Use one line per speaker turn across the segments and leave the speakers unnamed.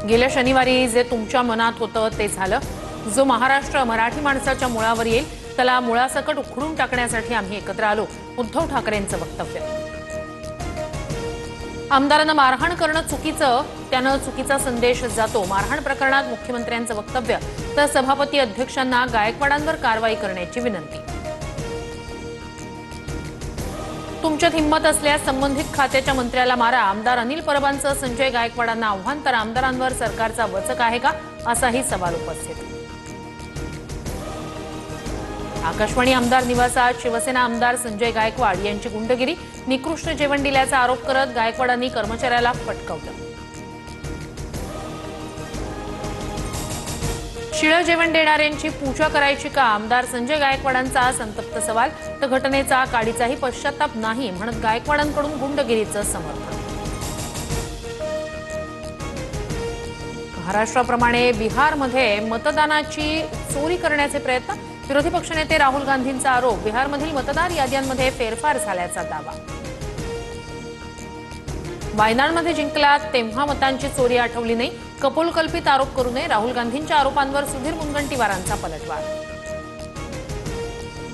गेल्या शनिवारी जे तुमच्या मनात होतं ते झालं। जो महाराष्ट्र मराठी माणसाच्या मुळावर येईल त्याला मुळासकट उखडून टाकण्यासाठी आम्ही एकत्र आलो, उद्धव ठाकरेंचं वक्तव्य। आमदारांना मारहाण करणं चुकीचं, त्यानं चुकीचा संदेश जातो। मारहाण प्रकरणात मुख्यमंत्र्यांचं वक्तव्य, तर सभापती अध्यक्षांना गायकवाडांवर कारवाई करण्याची विनंती। तुमच्यात हिंमत असल्यास संबंधित खात्याच्या मंत्र्याला मारा। आमदार अनिल परबांचं संजय गायकवाडांना आव्हान, तर आमदारांवर सरकारचा वचक आहे का असाही सवाल उपस्थित। आकाशवाणी आमदार निवासात शिवसेना आमदार संजय गायकवाड यांची गुंडगिरी, निकृष्ट जेवण दिल्याचा आरोप करत गायकवाडांनी कर्मचाऱ्याला फटकावलं। शिळं जेवण देणाऱ्यांची पूजा करायची का, आमदार संजय गायकवाडांचा संतप्त सवाल, तर घटनेचा काडीचाही पश्चाताप नाही म्हणत गायकवाडांकडून गुंडगिरीचं समर्थन। महाराष्ट्राप्रमाणे बिहारमध्ये मतदानाची चोरी करण्याचे प्रयत्न, विरोधी पक्षनेते राहुल गांधींचा आरोप, बिहारमधील मतदार याद्यांमध्ये फेरफार झाल्याचा दावा। वायनाडमध्ये जिंकलात तेव्हा मतांची चोरी आठवली नाही, कपोलकल्पित आरोप करू नये, राहुल गांधींच्या आरोपांवर सुधीर मुनगंटीवारांचा पलटवार।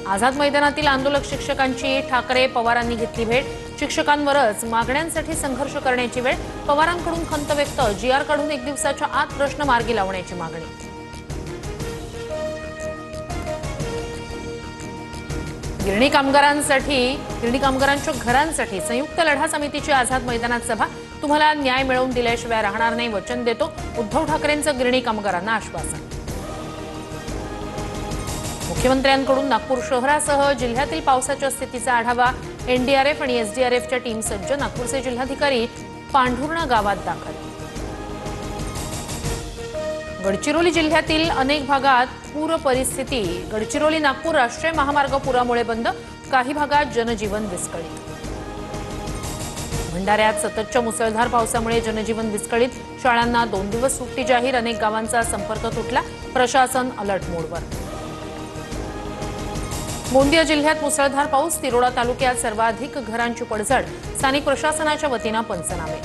आझाद मैदानातील आंदोलक शिक्षकांची ठाकरे पवारांनी घेतली भेट, शिक्षकांवरच मागण्यांसाठी संघर्ष करण्याची वेळ, पवारांकडून खंत व्यक्त, जीआर काढून 1 दिवसाच्या आत प्रश्न मार्गी लावण्याची मागणी। गिरणी कामगारांच्या घरांसाठी संयुक्त लढा समितीची आझाद मैदानात सभा, तुम्हाला न्याय मिळवून दिल्याशिवाय राहणार नाही, वचन देतो, उद्धव ठाकरेंचं गिरणी कामगारांना आश्वासन। मुख्यमंत्र्यांकडून नागपूर शहरासह जिल्ह्यातील पावसाच्या स्थितीचा आढावा, एनडीआरएफ आणि एसडीआरएफच्या टीम सज्ज, नागपूरचे जिल्हाधिकारी पांढुर्णा गावात दाखल। गडचिरोली जिल्ह्यातील अनेक भागात पूर परिस्थिती, गडचिरोली नागपूर राष्ट्रीय महामार्ग पुरामुळे बंद, काही भागात जनजीवन विस्कळीत। भंडाऱ्यात सततच्या मुसळधार पावसामुळे जनजीवन विस्कळीत, शाळांना 2 दिवस सुट्टी जाहीर, अनेक गावांचा संपर्क तुटला, प्रशासन अलर्ट मोडवर। गोंदिया जिल्ह्यात मुसळधार पाऊस, तिरोडा तालुक्यात सर्वाधिक घरांची पडझड, स्थानिक प्रशासनाच्या वतीनं पंचनामे।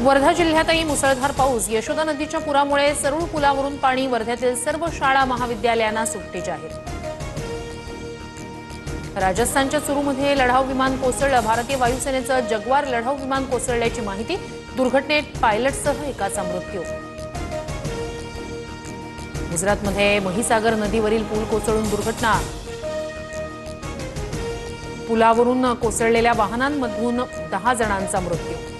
वर्धा जिल्ह्यातही मुसळधार पाऊस, यशोदा नदीच्या पुरामुळे सरूळ पुलावरून पाणी, वर्ध्यातील सर्व शाळा महाविद्यालयांना सुट्टी जाहीर। राजस्थानच्या चुरूमध्ये लढाऊ विमान कोसळलं, भारतीय वायुसेनेचं जग्वार लढाऊ विमान कोसळल्याची माहिती, दुर्घटनेत पायलटसह एकाचा मृत्यू। गुजरातमध्ये महिसागर नदीवरील पूल कोसळून दुर्घटना, पुलावरून कोसळलेल्या वाहनांमधून 10 जणांचा मृत्यू।